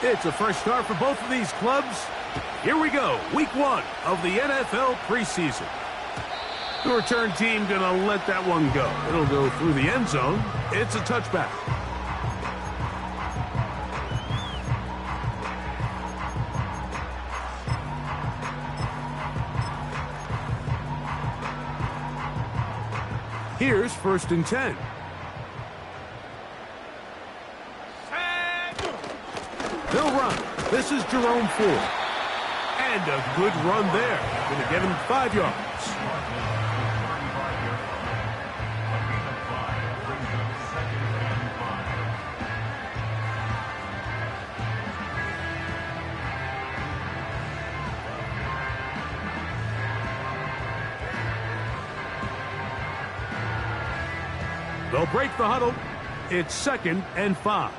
It's a fresh start for both of these clubs. Here we go, week 1 of the NFL preseason. The return team gonna let that one go. It'll go through the end zone. It's a touchback. Here's 1st and 10. They'll run. This is Jerome Ford. And a good run there. Going to get him 5 yards. They'll break the huddle. It's 2nd and 5.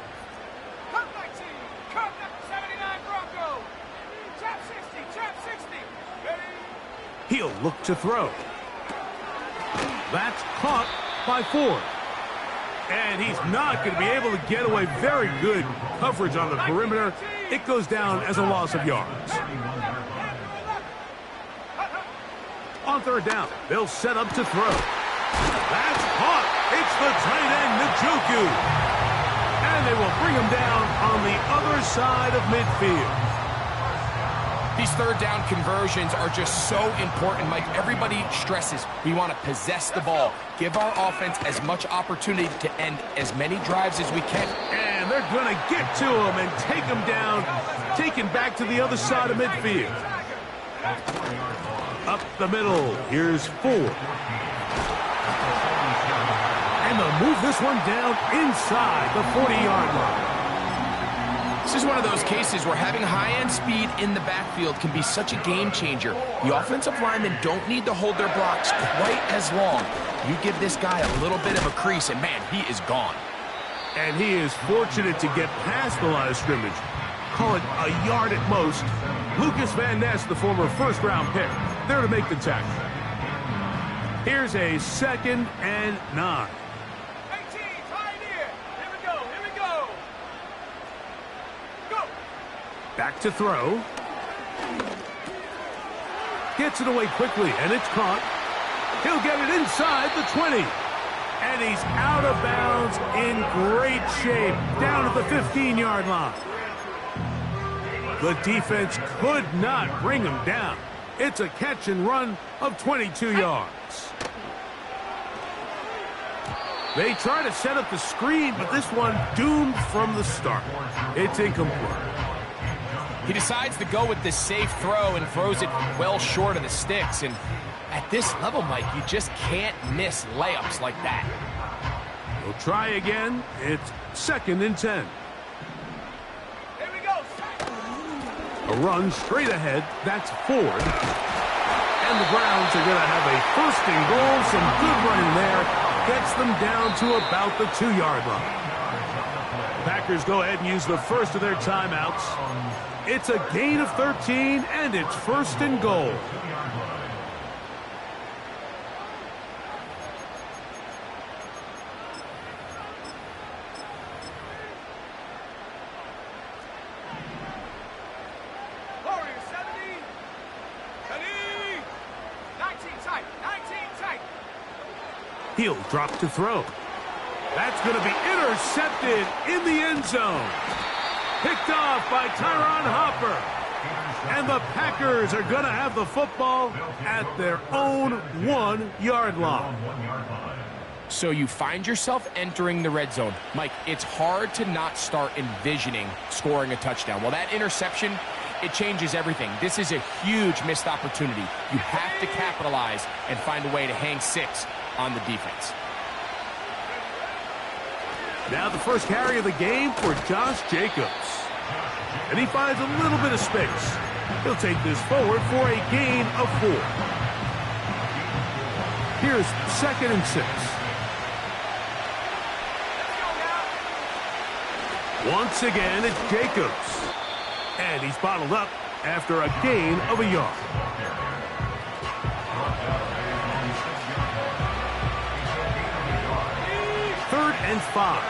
He'll look to throw. That's caught by Ford. And he's not going to be able to get away. Very good coverage on the perimeter. It goes down as a loss of yards. On 3rd down, they'll set up to throw. That's caught. It's the tight end, Njoku. And they will bring him down on the other side of midfield. These 3rd down conversions are just so important, Mike. Everybody stresses we want to possess the ball, give our offense as much opportunity to end as many drives as we can. And they're going to get to him and take him down, take him back to the other side of midfield. Up the middle, here's Ford. And they'll move this one down inside the 40-yard line. This is one of those cases where having high-end speed in the backfield can be such a game changer. The offensive linemen don't need to hold their blocks quite as long. You give this guy a little bit of a crease, and man, he is gone. And he is fortunate to get past the line of scrimmage. Call it a yard at most. Lucas Van Ness, the former 1st-round pick, there to make the tackle. Here's a 2nd and 9. Back to throw. Gets it away quickly, and it's caught. He'll get it inside the 20. And he's out of bounds in great shape, down at the 15-yard line. The defense could not bring him down. It's a catch and run of 22 yards. They try to set up the screen, but this one doomed from the start. It's incomplete. He decides to go with this safe throw and throws it well short of the sticks. And at this level, Mike, you just can't miss layups like that. We'll try again. It's 2nd and 10. Here we go. A run straight ahead. That's Ford. And the Browns are going to have a 1st and goal. Some good running there. Gets them down to about the 2-yard line. Packers go ahead and use the first of their timeouts. It's a gain of 13, and it's 1st and goal. Warriors 70. 19 tight. 19 tight. He'll drop to throw. That's going to be intercepted in the end zone. Picked off by Tyron Hopper. And the Packers are going to have the football at their own 1-yard line. So you find yourself entering the red zone. Mike, it's hard to not start envisioning scoring a touchdown. Well, that interception, it changes everything. This is a huge missed opportunity. You have to capitalize and find a way to hang 6 on the defense. Now the first carry of the game for Josh Jacobs. And he finds a little bit of space. He'll take this forward for a gain of 4. Here's 2nd and 6. Once again, it's Jacobs. And he's bottled up after a gain of a yard. Third and 5.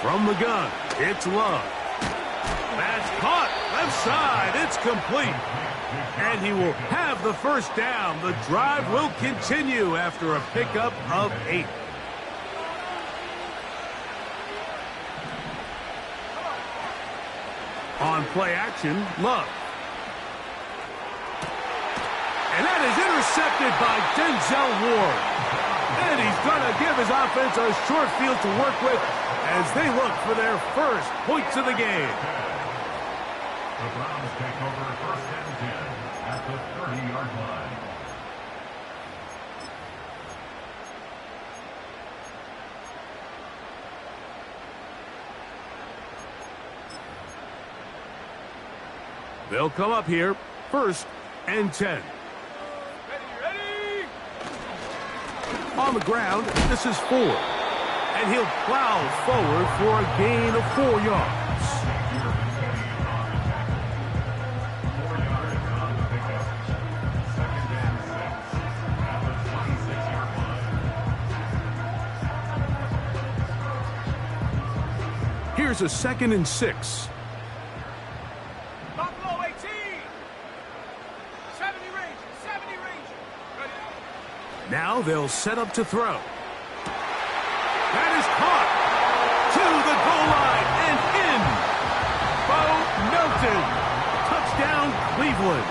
From the gun, it's Love. That's caught. Left side. It's complete. And he will have the first down. The drive will continue after a pickup of 8. On play action, Love. And that is intercepted by Denzel Ward. And he's going to give his offense a short field to work with as they look for their first points of the game. The Browns take over first and 10 at the 30-yard line. They'll come up here, first and 10. Ready. On the ground, this is Ford. And he'll plow forward for a gain of 4 yards. Here's a 2nd and 6. Buffalo 18. 70 range. 70 range. Ready. Now they'll set up to throw. That is caught to the goal line and in. Bo Melton. Touchdown, Cleveland.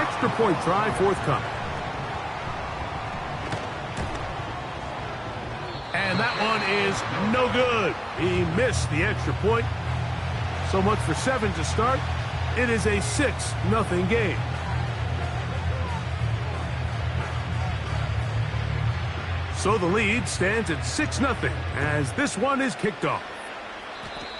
Extra point try forthcoming. And that one is no good. He missed the extra point. So much for 7 to start. It is a 6-0 game. So the lead stands at 6-0 as this one is kicked off.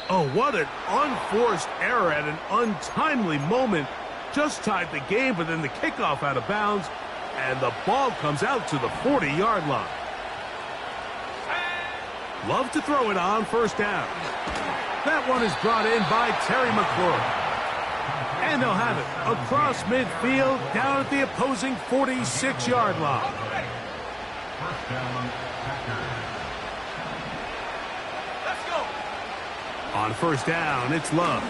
Oh, what an unforced error at an untimely moment. Just tied the game, but then the kickoff out of bounds, and the ball comes out to the 40-yard line. Love to throw it on first down. That one is brought in by Terry McLaurin. And they'll have it across midfield down at the opposing 46-yard line. First down, Packers. Let's go. On first down, it's Love.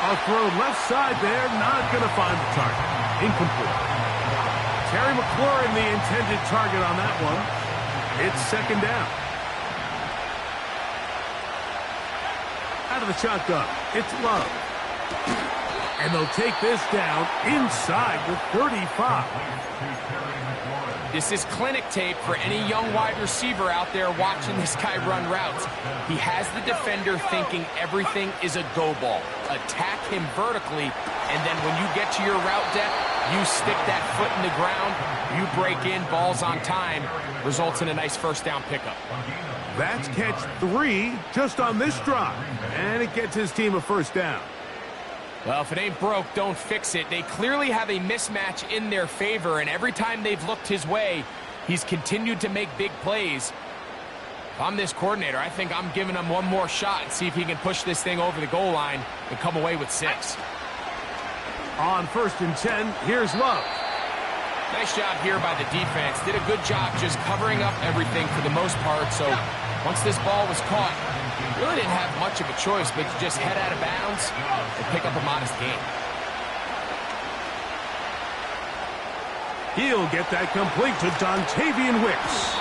A throw left side there, not going to find the target. Incomplete. Terry McLaurin, the intended target on that one. It's 2nd down. Out of the shotgun, it's Love. And they'll take this down inside the 35. This is clinic tape for any young wide receiver out there watching this guy run routes. He has the defender thinking everything is a go ball. Attack him vertically, and then when you get to your route depth, you stick that foot in the ground, you break in, balls on time, results in a nice first down pickup. That's catch 3 just on this drive, and it gets his team a first down. Well, if it ain't broke, don't fix it. They clearly have a mismatch in their favor, and every time they've looked his way, he's continued to make big plays. If I'm this coordinator, I think I'm giving him one more shot and see if he can push this thing over the goal line and come away with 6. On first and 10, here's Love. Nice job here by the defense. Did a good job just covering up everything for the most part. So once this ball was caught, really didn't have much of a choice but to just head out of bounds and pick up a modest gain. He'll get that complete to Dontavian Wicks.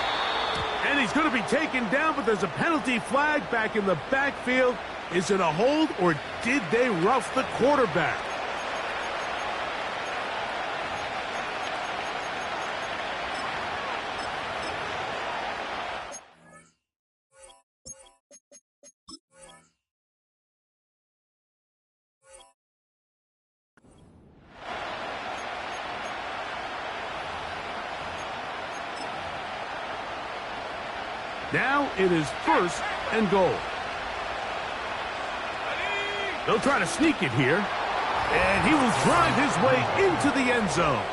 And he's going to be taken down, but there's a penalty flag back in the backfield. Is it a hold, or did they rough the quarterback? Now it is first and goal. They'll try to sneak it here. And he will drive his way into the end zone.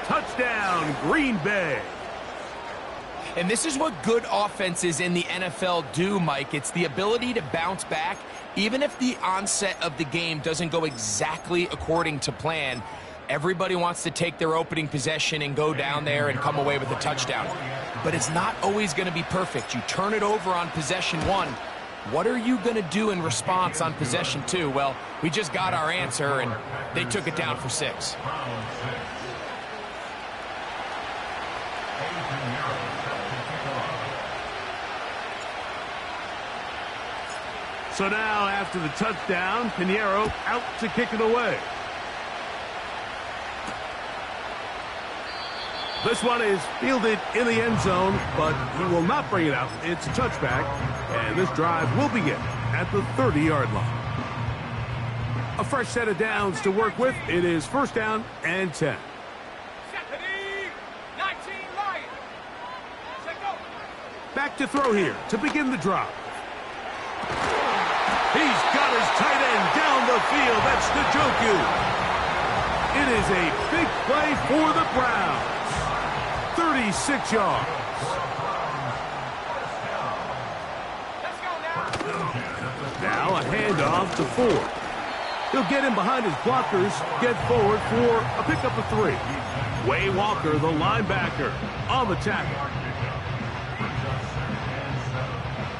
Touchdown, Green Bay. And this is what good offenses in the NFL do, Mike. It's the ability to bounce back, even if the onset of the game doesn't go exactly according to plan. Everybody wants to take their opening possession and go down there and come away with a touchdown. But it's not always going to be perfect. You turn it over on possession 1. What are you going to do in response on possession 2? Well, we just got our answer, and they took it down for 6. So now, after the touchdown, Pinheiro out to kick it away. This one is fielded in the end zone, but he will not bring it out. It's a touchback, and this drive will begin at the 30-yard line. A fresh set of downs to work with. It is first down and 10. 19 Lions. Set go. Back to throw here to begin the drive. He's got his tight end down the field. That's Njoku. It is a big play for the Browns. 36 yards. Let's go now. Now a handoff to Ford. He'll get in behind his blockers, get forward for a pickup of 3. Way Walker, the linebacker, on the tackle.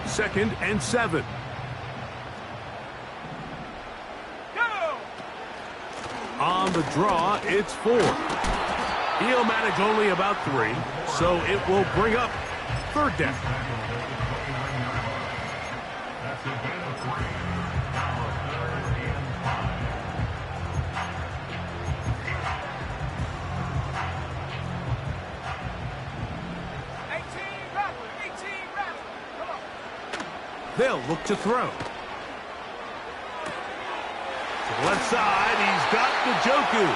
2nd and 7. Go. On the draw, it's Ford. He'll manage only about 3, so it will bring up 3rd down. That's a gain of 3. Now 3rd and 5. 18 Rattler. Come on. They'll look to throw. To the left side, he's got Njoku.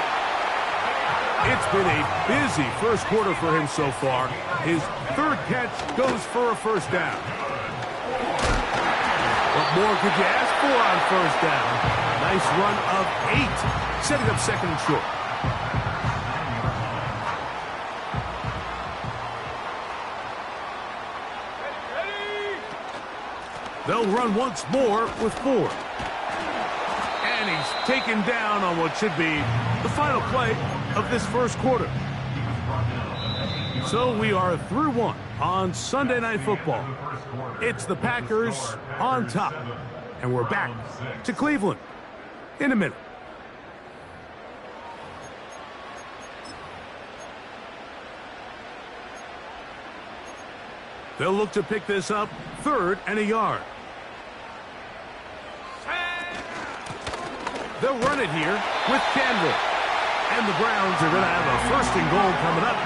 It's been a busy first quarter for him so far. His 3rd catch goes for a first down. What more could you ask for on first down? Nice run of 8, setting up 2nd and short. Ready. They'll run once more with Ford. And he's taken down on what should be the final play of this first quarter. So we are through 1 on Sunday Night Football. It's the Packers on top. And we're back to Cleveland in a minute. They'll look to pick this up 3rd and a yard. They'll run it here with Campbell. And the Browns are going to have a 1st and goal coming up.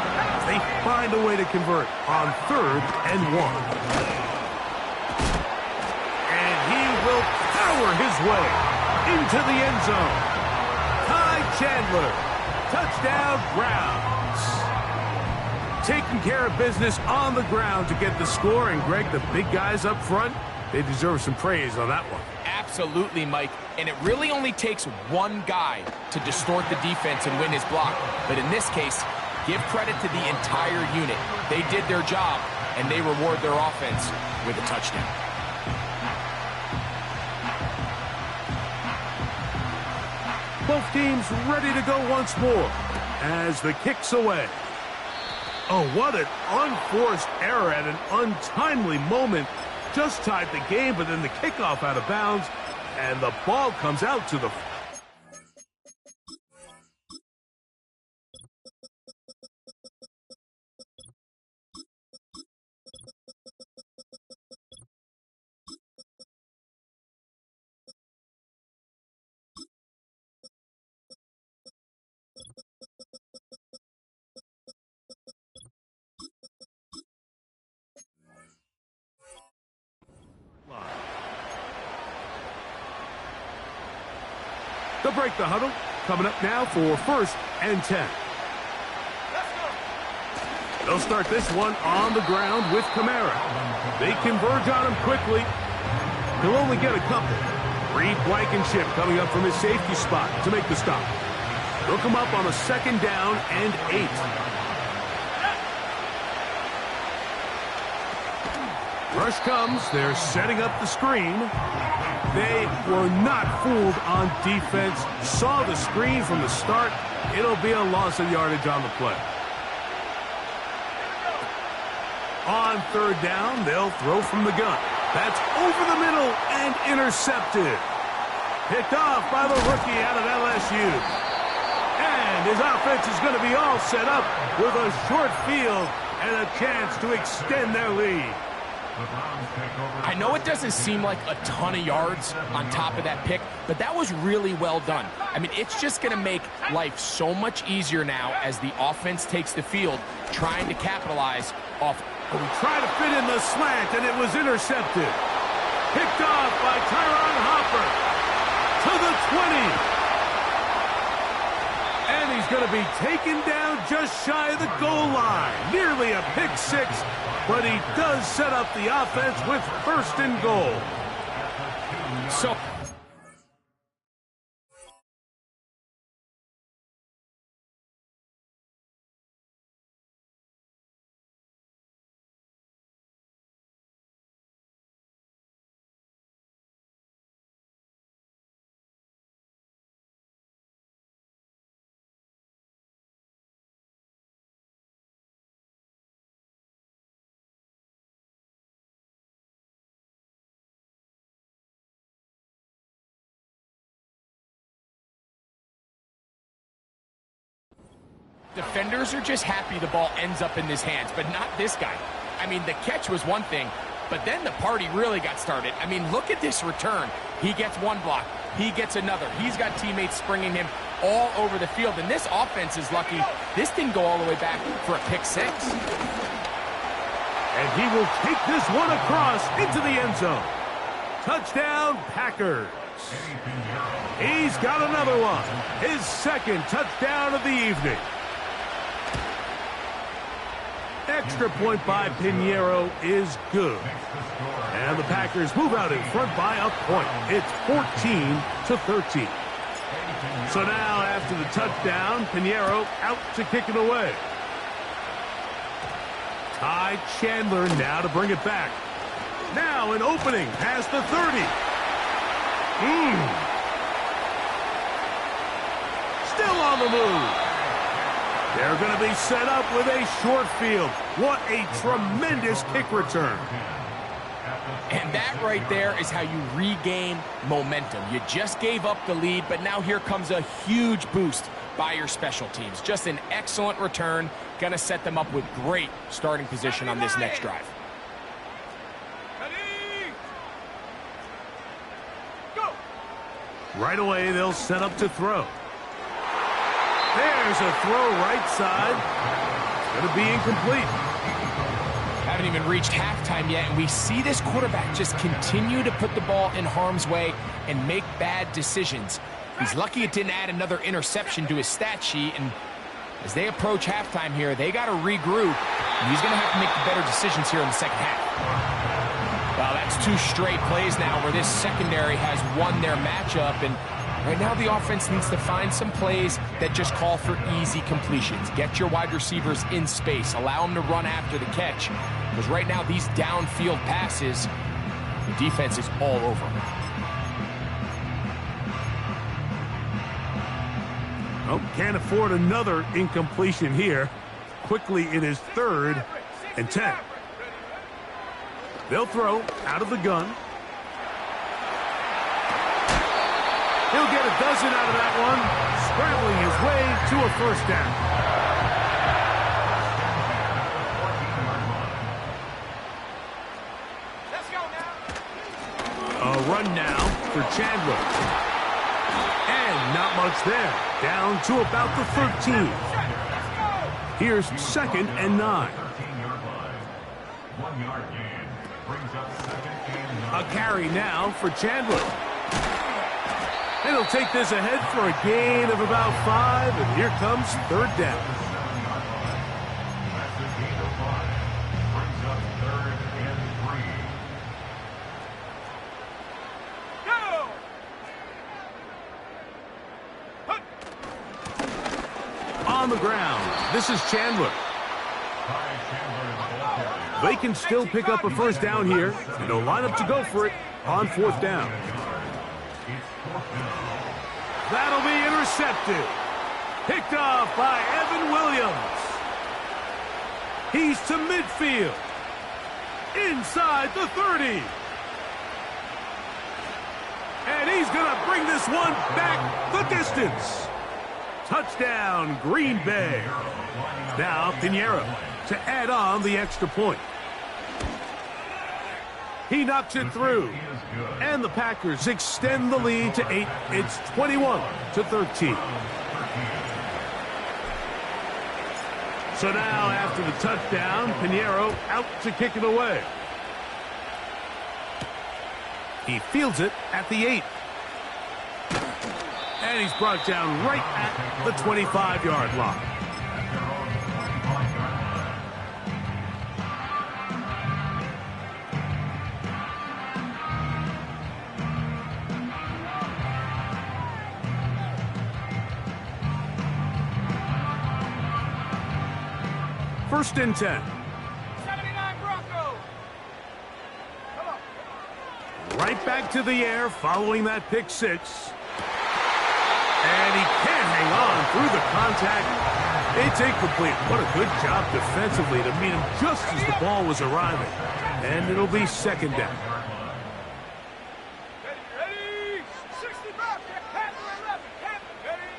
They find a way to convert on 3rd and 1. And he will power his way into the end zone. Ty Chandler, touchdown Browns. Taking care of business on the ground to get the score. And Greg, the big guys up front, they deserve some praise on that one. Absolutely, Mike. And it really only takes one guy to distort the defense and win his block. But in this case, give credit to the entire unit. They did their job, and they reward their offense with a touchdown. Both teams ready to go once more as the kick's away. Oh, what an unforced error at an untimely moment. Just tied the game, but then the kickoff out of bounds, and the ball comes out to the... They'll break the huddle. Coming up now for 1st and 10. They'll start this one on the ground with Kamara. They converge on him quickly. He'll only get a couple. Reed Blankenship coming up from his safety spot to make the stop. They'll come up on a 2nd down and 8. Rush comes. They're setting up the screen. They were not fooled on defense. Saw the screen from the start. It'll be a loss of yardage on the play. On third down, they'll throw from the gun. That's over the middle and intercepted. Picked off by the rookie out of LSU. And his offense is going to be all set up with a short field and a chance to extend their lead. I know it doesn't seem like a ton of yards on top of that pick, but that was really well done. I mean, it's just going to make life so much easier now as the offense takes the field, trying to capitalize off. He tried to fit in the slant, and it was intercepted. Picked off by Tyron Hopper to the 20. And he's going to be taken down just shy of the goal line. Nearly a pick six, but he does set up the offense with first and goal. So defenders are just happy the ball ends up in his hands, but not this guy. I mean, the catch was one thing, but then the party really got started. I mean, look at this return. He gets one block. He gets another. He's got teammates springing him all over the field, and this offense is lucky this didn't go all the way back for a pick six. And he will take this one across into the end zone. Touchdown, Packers. He's got another one. His second touchdown of the evening. Extra point by Pinheiro is good. And the Packers move out in front by a point. It's 14-13. So now, after the touchdown, Pinheiro out to kick it away. Ty Chandler now to bring it back. Now an opening past the 30. Still on the move. They're going to be set up with a short field. What a tremendous kick return. And that right there is how you regain momentum. You just gave up the lead, but now here comes a huge boost by your special teams. Just an excellent return. Going to set them up with great starting position on this next drive. Right away, they'll set up to throw. There's a throw right side. It's going to be incomplete. Haven't even reached halftime yet, and we see this quarterback just continue to put the ball in harm's way and make bad decisions. He's lucky it didn't add another interception to his stat sheet, and as they approach halftime here, they got to regroup, and he's going to have to make the better decisions here in the second half. Well, that's two straight plays now where this secondary has won their matchup, and right now the offense needs to find some plays that just call for easy completions. Get your wide receivers in space. Allow them to run after the catch. Because right now these downfield passes, the defense is all over them. Oh, can't afford another incompletion here. Quickly it is 3rd and 10. They'll throw out of the gun. He'll get a dozen out of that one, scrambling his way to a first down. Let's go now. A run now for Chandler. And not much there. Down to about the 13. Here's 2nd and 9. 1 yard gain brings up 2nd and 9. A carry now for Chandler. And he'll take this ahead for a gain of about 5, and here comes 3rd down. That's a gain of 5. Brings up 3rd and 3. Go! On the ground, this is Chandler. They can still pick up a first down here, and they'll line up to go for it on 4th down. That'll be intercepted. Picked off by Evan Williams. He's to midfield. Inside the 30. And he's going to bring this one back the distance. Touchdown, Green Bay. Now Pinheiro to add on the extra point. He knocks it through. And the Packers extend the lead to 8. It's 21-13. So now after the touchdown, Pinheiro out to kick it away. He fields it at the 8. And he's brought down right at the 25-yard line. First and 10. 79 Broncos. Come on. Right back to the air following that pick six. And he can't hang on through the contact. It's incomplete. What a good job defensively to meet him just as the ball was arriving. And it'll be second down. Ready? 65. Panther 11. Panther. Ready?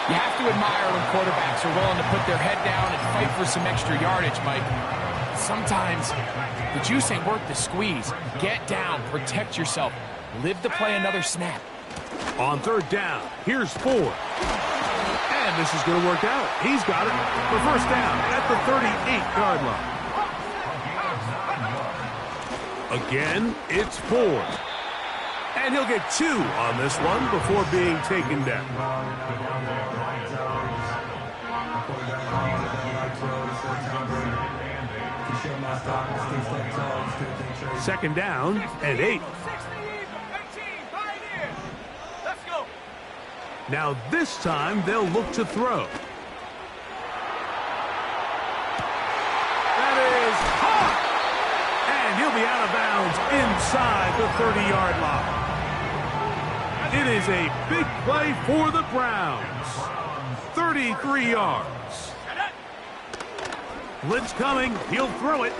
You have to admire when quarterbacks are willing to put their head down and fight for some extra yardage, Mike. Sometimes the juice ain't worth the squeeze. Get down, protect yourself, live to play another snap. On third down, here's Ford. And this is going to work out. He's got it for first down at the 38-yard line. Again, it's Ford. And he'll get 2 on this one before being taken down. Second down and 8. Let's go. Now this time they'll look to throw. That is caught! And he'll be out of bounds inside the 30-yard line. It is a big play for the Browns. 33 yards. Blitz coming. He'll throw it.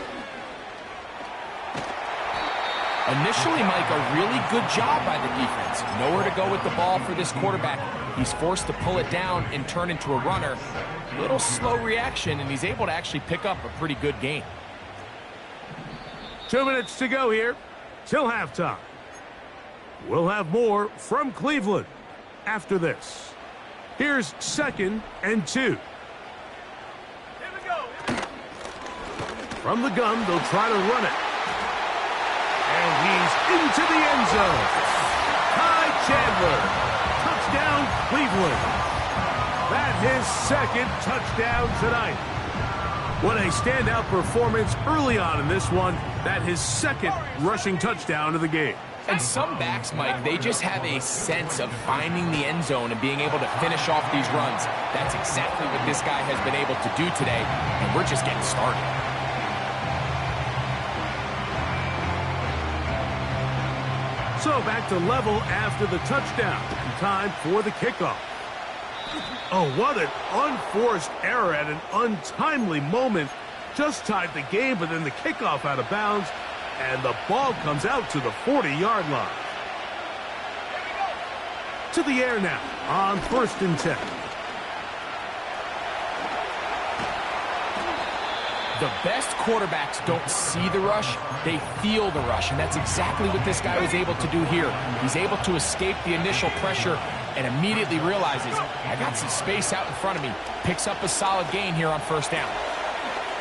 Initially, Mike, a really good job by the defense. Nowhere to go with the ball for this quarterback. He's forced to pull it down and turn into a runner. Little slow reaction, and he's able to actually pick up a pretty good gain. 2 minutes to go here till halftime. We'll have more from Cleveland after this. Here's second and 2. Here we go. From the gun, they'll try to run it. And he's into the end zone. Ty Chandler. Touchdown, Cleveland. That's his second touchdown tonight. What a standout performance early on in this one. That his second rushing touchdown of the game. And some backs, Mike, they just have a sense of finding the end zone and being able to finish off these runs. That's exactly what this guy has been able to do today, and we're just getting started. So back to level after the touchdown. Time for the kickoff. Oh, what an unforced error at an untimely moment. Just tied the game, but then the kickoff out of bounds, and the ball comes out to the 40-yard line. To the air now on first and 10. The best quarterbacks don't see the rush, they feel the rush, and that's exactly what this guy was able to do here. He's able to escape the initial pressure and immediately realizes, I got some space out in front of me. Picks up a solid gain here on first down.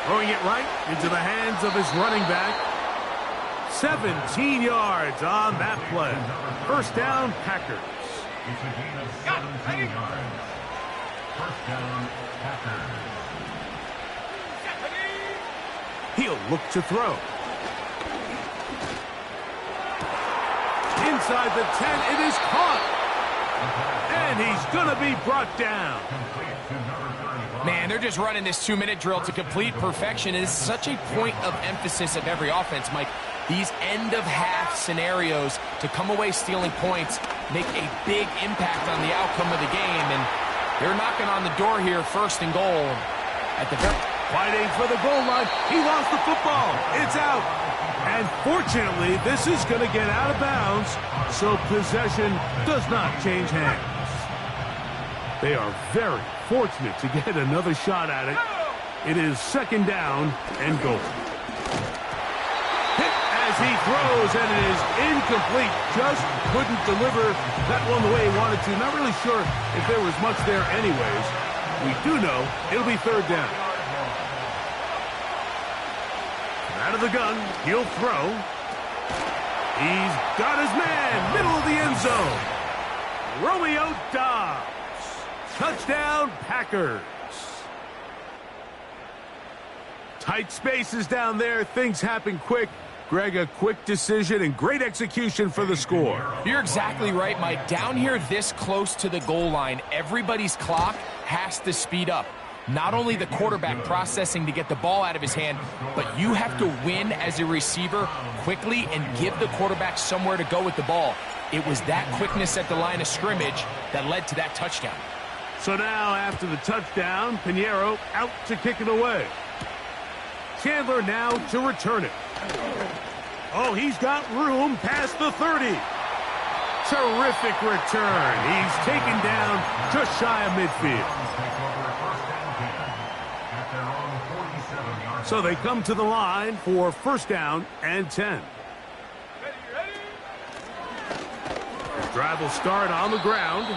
Throwing it right into the hands of his running back. 17 yards on that play. First down, Packers. Got it. Ready? First down, Packers. He'll look to throw. Inside the 10, it is caught. And he's going to be brought down. Man, they're just running this 2-minute drill to complete perfection. It is such a point of emphasis of every offense, Mike. These end-of-half scenarios to come away stealing points make a big impact on the outcome of the game, and they're knocking on the door here, 1st and goal. At the fighting for the goal line. He lost the football. It's out. And fortunately, this is going to get out of bounds, so possession does not change hands. They are very fortunate to get another shot at it. It is 2nd down and goal. Hit as he throws, and it is incomplete. Just couldn't deliver that one the way he wanted to. Not really sure if there was much there anyways. We do know it'll be 3rd down. Out of the gun, he'll throw. He's got his man, middle of the end zone. Romeo Doubs. Touchdown, Packers. Tight spaces down there. Things happen quick. Greg, a quick decision and great execution for the score. You're exactly right, Mike. Down here this close to the goal line, everybody's clock has to speed up. Not only the quarterback processing to get the ball out of his hand, but you have to win as a receiver quickly and give the quarterback somewhere to go with the ball. It was that quickness at the line of scrimmage that led to that touchdown. So now, after the touchdown, Pinheiro out to kick it away. Chandler now to return it. Oh, he's got room past the 30. Terrific return. He's taken down just shy of midfield. So they come to the line for 1st down and 10. The drive will start on the ground.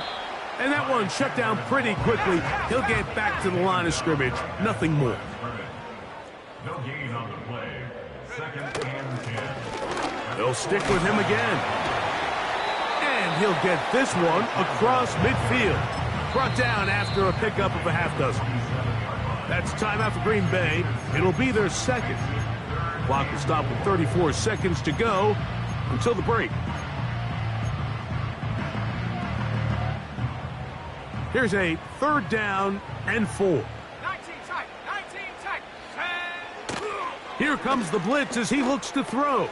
And that one shut down pretty quickly. He'll get back to the line of scrimmage. Nothing more. No gain on the play. 2nd and 10. They'll stick with him again. And he'll get this one across midfield. Brought down after a pickup of a half dozen. That's timeout for Green Bay. It'll be their 2nd. Clock will stop with 34 seconds to go until the break. Here's a 3rd down and 4. 19 tight, 19 tight, 10. Here comes the blitz as he looks to throw.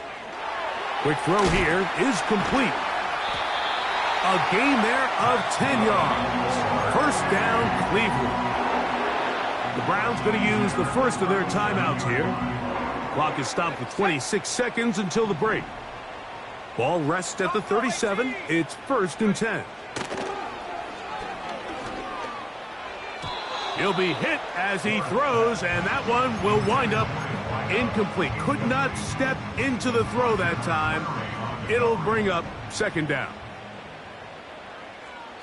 Quick throw here is complete. A gain there of 10 yards. 1st down, Cleveland. The Browns going to use the first of their timeouts here. Clock is stopped with 26 seconds until the break. Ball rests at the 37. It's 1st and 10. He'll be hit as he throws, and that one will wind up incomplete. Could not step into the throw that time. It'll bring up 2nd down.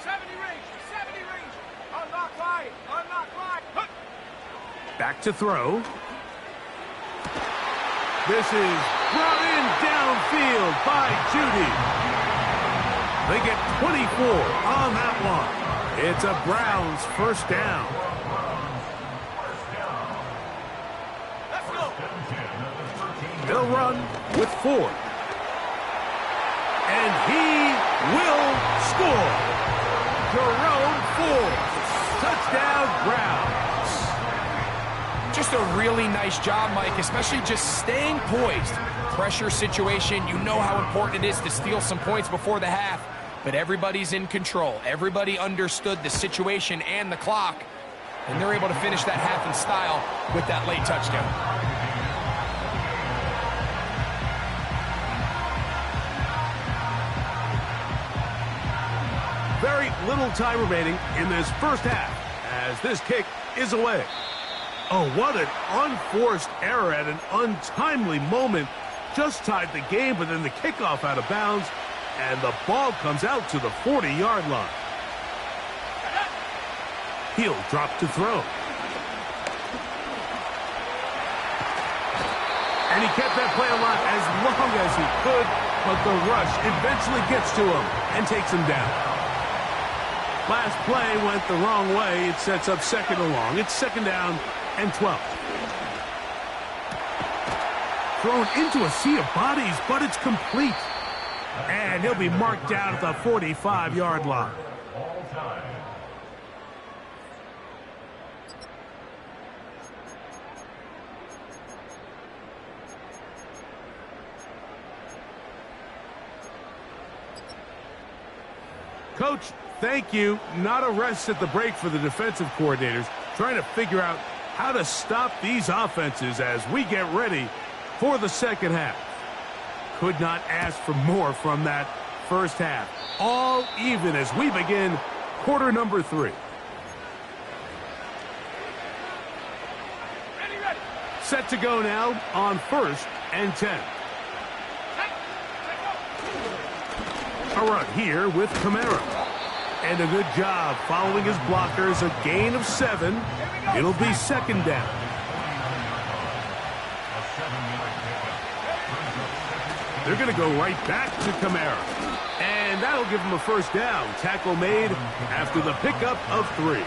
70 range, 70 range. Unlock line, unlock line. Back to throw. This is brought in downfield by Judy. They get 24 on that one. It's a Browns 1st down. They'll run with 4. And he will score. Jerome Ford. Touchdown, Browns. Just a really nice job, Mike, especially just staying poised. Pressure situation, you know how important it is to steal some points before the half, but everybody's in control. Everybody understood the situation and the clock, and they're able to finish that half in style with that late touchdown. Very little time remaining in this 1st half as this kick is away. Oh, what an unforced error at an untimely moment. Just tied the game, but then the kickoff out of bounds, and the ball comes out to the 40-yard line. He'll drop to throw. And he kept that play alive as long as he could, but the rush eventually gets to him and takes him down. Last play went the wrong way. It sets up 2nd and long. It's 2nd down and 12. Thrown into a sea of bodies, but it's complete. And he'll be marked down at the 45-yard line. Offside. Coach, thank you. Not a rest at the break for the defensive coordinators, trying to figure out how to stop these offenses as we get ready for the second half. Could not ask for more from that first half. All even as we begin quarter number 3. Set to go now on 1st and 10. A run here with Kamara. And a good job following his blockers. A gain of 7. It'll be second down. They're going to go right back to Kamara. And that'll give him a first down. Tackle made after the pickup of 3.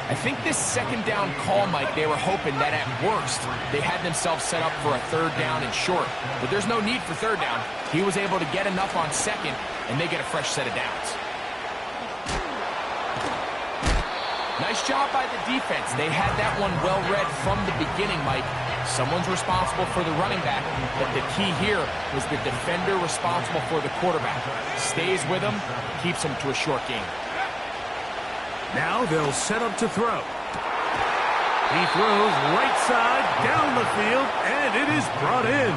I think this second down call, Mike, they were hoping that at worst they had themselves set up for a third down and short. But there's no need for third down. He was able to get enough on second, and they get a fresh set of downs. Nice job by the defense. They had that one well read from the beginning, Mike. Someone's responsible for the running back, but the key here was the defender responsible for the quarterback. Stays with him, keeps him to a short game. Now they'll set up to throw. He throws right side down the field, and it is brought in.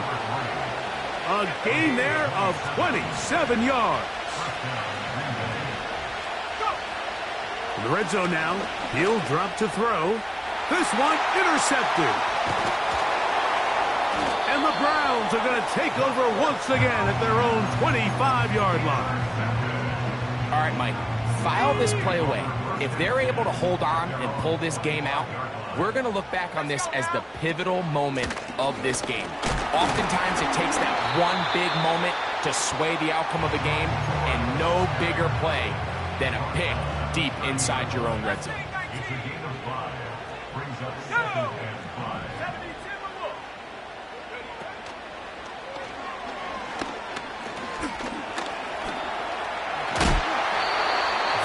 A gain there of 27 yards. In the red zone now, he'll drop to throw. This one intercepted. And the Browns are going to take over once again at their own 25-yard line. All right, Mike, file this play away. If they're able to hold on and pull this game out, we're going to look back on this as the pivotal moment of this game. Oftentimes, it takes that one big moment to sway the outcome of a game, and no bigger play than a pick deep inside your own red zone. It's a gain of 5. Brings up 2nd and 5.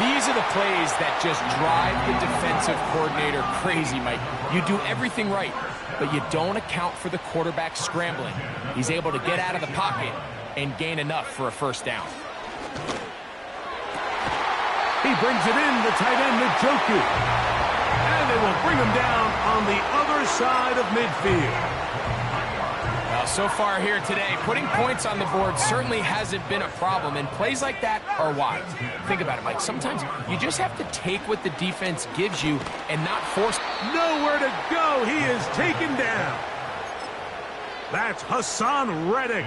These are the plays that just drive the defensive coordinator crazy, Mike. You do everything right, but you don't account for the quarterback scrambling. He's able to get out of the pocket and gain enough for a first down. He brings it in, the tight end, Njoku. And they will bring him down on the other side of midfield. Well, so far here today, putting points on the board certainly hasn't been a problem, and plays like that are wise. Think about it, Mike. Sometimes you just have to take what the defense gives you and not force. Nowhere to go. He is taken down. That's Hassan Reddick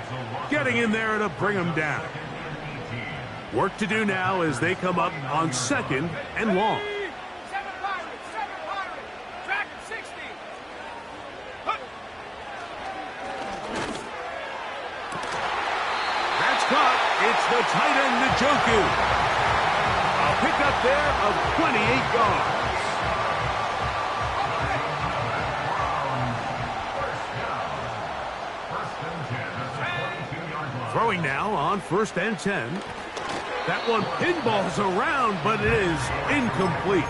getting in there to bring him down. Work to do now as they come up on 2nd and long. 7 Pirates, track at 60. That's caught. It's the tight end, Njoku. A pickup there of 28 yards. Throwing now on 1st and 10. That one pinballs around, but it is incomplete.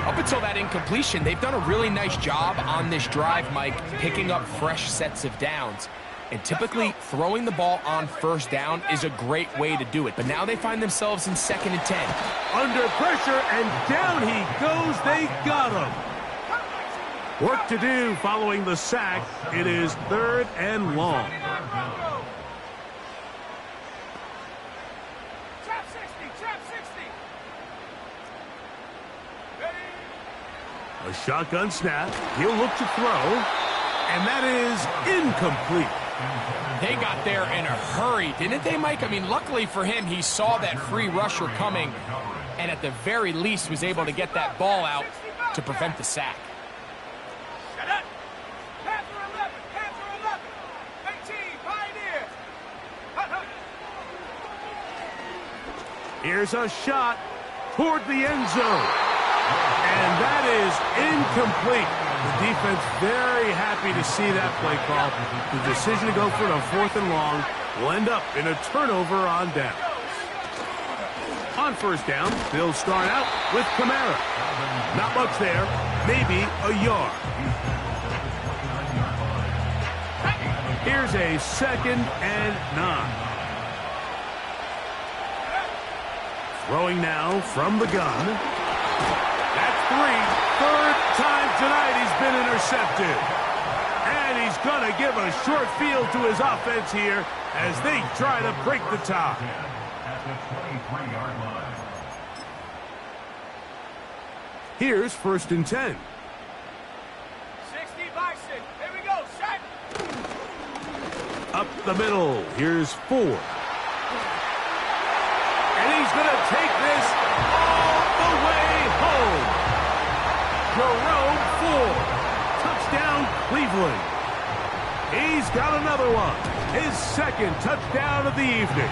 Up until that incompletion, they've done a really nice job on this drive, Mike, picking up fresh sets of downs. And typically, throwing the ball on first down is a great way to do it. But now they find themselves in 2nd and 10. Under pressure, and down he goes. They got him. Work to do following the sack. It is 3rd and long. A shotgun snap. He'll look to throw. And that is incomplete. They got there in a hurry, didn't they, Mike? I mean, luckily for him, he saw that free rusher coming and at the very least was able to get that ball out to prevent the sack. Panther 11, 18, Pioneer. Here's a shot toward the end zone. And that is incomplete. The defense very happy to see that play call. The decision to go for it on 4th and long will end up in a turnover on down. On first down, they'll start out with Kamara. Not much there, maybe a yard. Here's a 2nd and 9. Throwing now from the gun. That's 3. Third time tonight he's been intercepted. And he's going to give a short field to his offense here as they try to break the tie. At the 23-yard line. Here's 1st and 10. 60 by 6. Here we go. Set. Up the middle. Here's 4. And he's going to take this all the way home. Jerome Ford. Touchdown, Cleveland. He's got another one. His 2nd touchdown of the evening.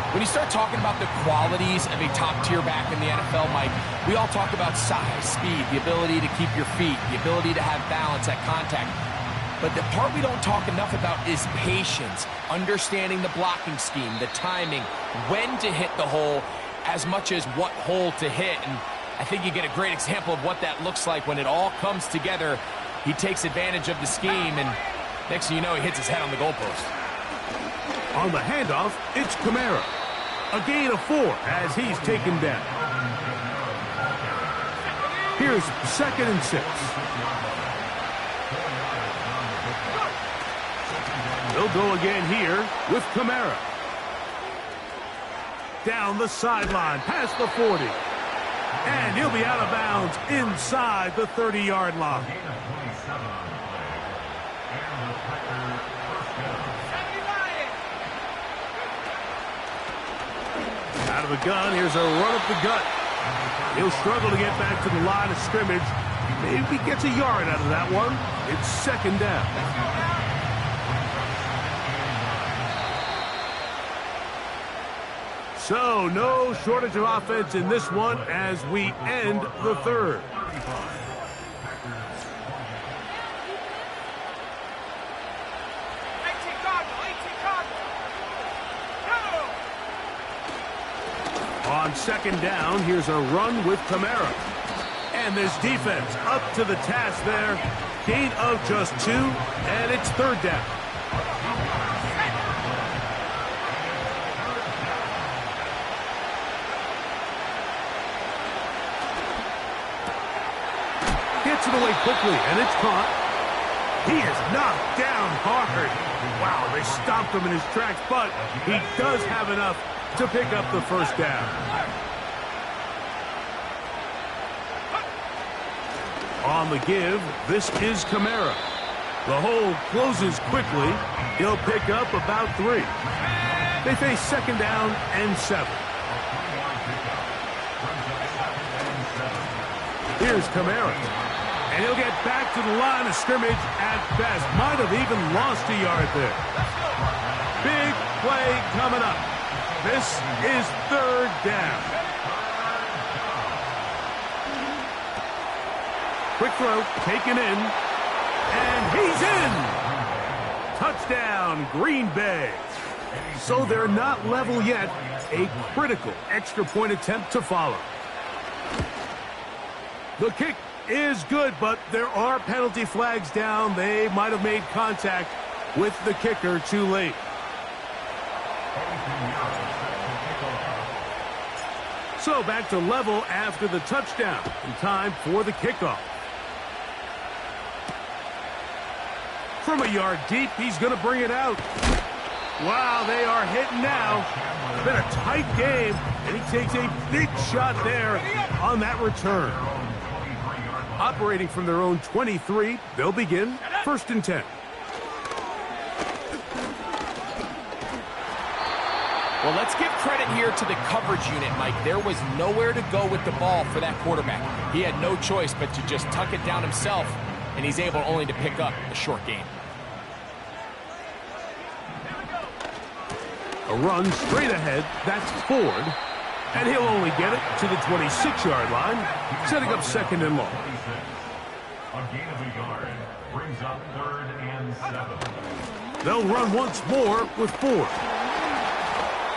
When you start talking about the qualities of a top-tier back in the NFL, Mike, we all talk about size, speed, the ability to keep your feet, the ability to have balance at contact. But the part we don't talk enough about is patience, understanding the blocking scheme, the timing, when to hit the hole, as much as what hole to hit. And I think you get a great example of what that looks like when it all comes together. He takes advantage of the scheme, and next thing you know, he hits his head on the goalpost. On the handoff, it's Kamara. A gain of 4 as he's taken down. Here's 2nd and 6. They'll go again here with Kamara. Down the sideline, past the 40. And he'll be out of bounds inside the 30-yard line. Out of the gun, here's a run up the gut. He'll struggle to get back to the line of scrimmage. Maybe gets a yard out of that one. It's 2nd down. So, no shortage of offense in this one as we end the 3rd. On 2nd down, here's a run with Kamara. And this defense up to the task there. Gain of just 2, and it's 3rd down. Gets it away quickly, and it's caught. He is knocked down hard. Wow, they stopped him in his tracks, but he does have enough to pick up the 1st down. On the give, this is Kamara. The hole closes quickly. He'll pick up about 3. They face 2nd down and 7. Here's Kamara. And he'll get back to the line of scrimmage at best. Might have even lost a yard there. Big play coming up. This is 3rd down. Quick throw, taken in, and he's in! Touchdown, Green Bay. So they're not level yet. A critical extra point attempt to follow. The kick is good, but there are penalty flags down. They might have made contact with the kicker too late. So back to level after the touchdown. In time for the kickoff. From a yard deep, he's going to bring it out. Wow, they are hitting now. It's been a tight game, and he takes a big shot there on that return. Operating from their own 23, they'll begin 1st and 10. Well, let's give credit here to the coverage unit, Mike. There was nowhere to go with the ball for that quarterback. He had no choice but to just tuck it down himself, and he's able only to pick up a short gain. A run straight ahead, that's Ford. And he'll only get it to the 26-yard line, setting up 2nd and long. A gain of a yard brings up 3rd and 7. They'll run once more with Ford.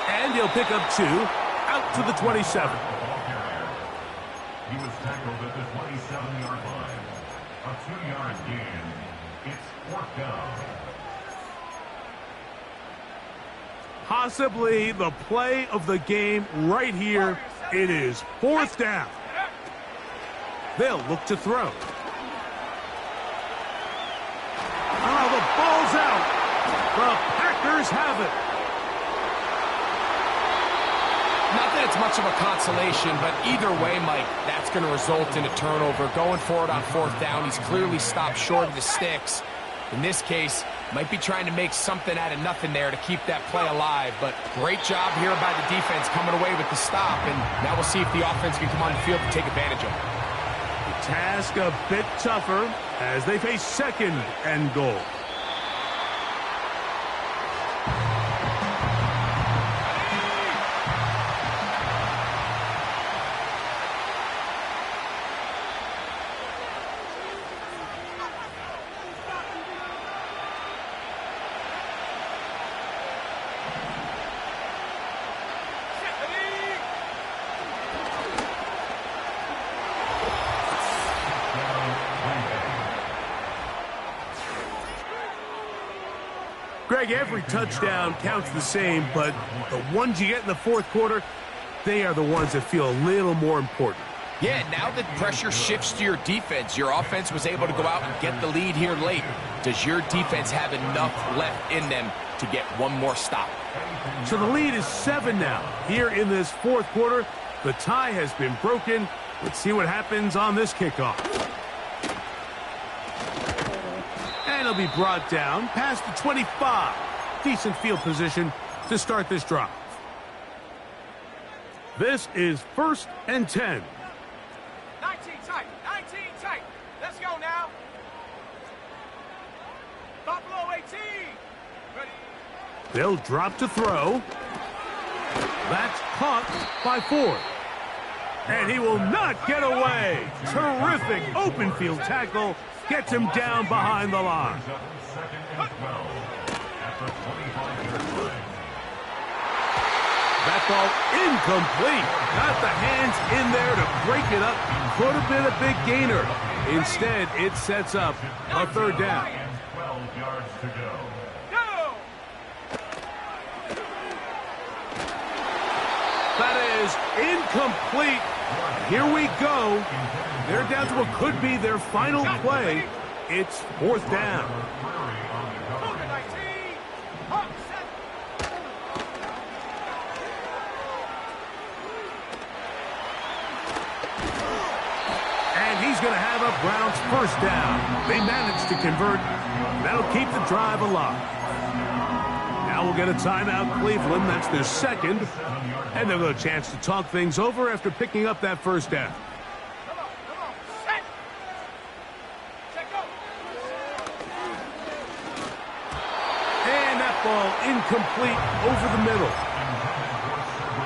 And he'll pick up 2 out to the 27. He was tackled at the 27-yard line. A 2-yard gain. It's 4th down. Possibly the play of the game right here. It is 4th down. They'll look to throw. Oh, the ball's out. The Packers have it. Not that it's much of a consolation, but either way, Mike, that's going to result in a turnover. Going forward on 4th down, he's clearly stopped short of the sticks. In this case, might be trying to make something out of nothing there to keep that play alive. But great job here by the defense coming away with the stop. And now we'll see if the offense can come on the field to take advantage of it. The task a bit tougher as they face 2nd and goal. Greg, every touchdown counts the same, but the ones you get in the 4th quarter, they are the ones that feel a little more important. Yeah, now that pressure shifts to your defense, your offense was able to go out and get the lead here late. Does your defense have enough left in them to get one more stop? So the lead is 7 now. Here in this 4th quarter, the tie has been broken. Let's see what happens on this kickoff. And it'll be brought down past the 25. Decent field position to start this drive. This is 1st and 10. 19 tight. 19 tight. Let's go now. Buffalo 18. Ready. They'll drop to throw. That's caught by Ford. And he will not get away. Terrific open field tackle. Gets him down behind the line. That ball incomplete. Got the hands in there to break it up. Could have been a big gainer. Instead, it sets up a 3rd down. 12 yards to go. Go. That is incomplete. Here we go. They're down to what could be their final play. It's 4th down. And he's going to have a Browns 1st down. They managed to convert. That'll keep the drive alive. Now we'll get a timeout, Cleveland. That's their 2nd. And they'll get a chance to talk things over after picking up that 1st down. Ball incomplete over the middle.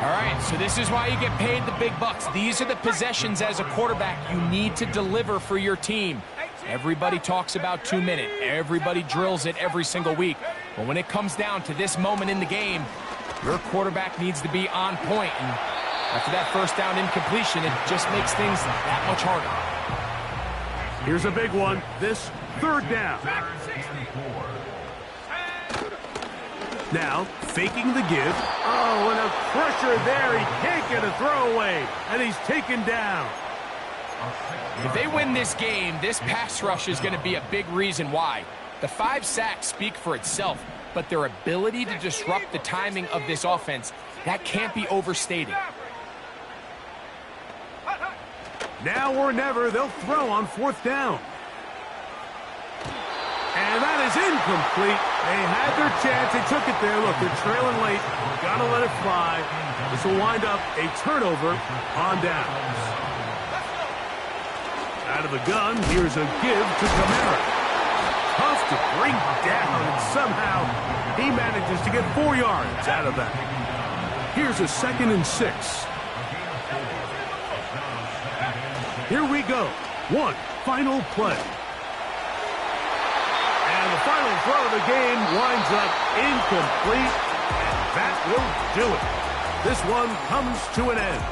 All right, so this is why you get paid the big bucks. These are the possessions as a quarterback you need to deliver for your team. Everybody talks about 2-minute. Everybody drills it every single week. But when it comes down to this moment in the game, your quarterback needs to be on point. And after that 1st down incompletion, it just makes things that much harder. Here's a big one. This 3rd down. Now, faking the give. Oh, and a pressure there. He can't get a throwaway. And he's taken down. If they win this game, this pass rush is going to be a big reason why. The 5 sacks speak for itself, but their ability to disrupt the timing of this offense, that can't be overstated. Now or never, they'll throw on 4th down. And that is incomplete. They had their chance. They took it there. Look, they're trailing late. Got to let it fly. This will wind up a turnover on downs. Out of the gun, here's a give to Kamara. Tough to bring down, and somehow he manages to get 4 yards out of that. Here's a 2nd and 6. Here we go. One final play. And the final throw of the game winds up incomplete, and that will do it. This one comes to an end.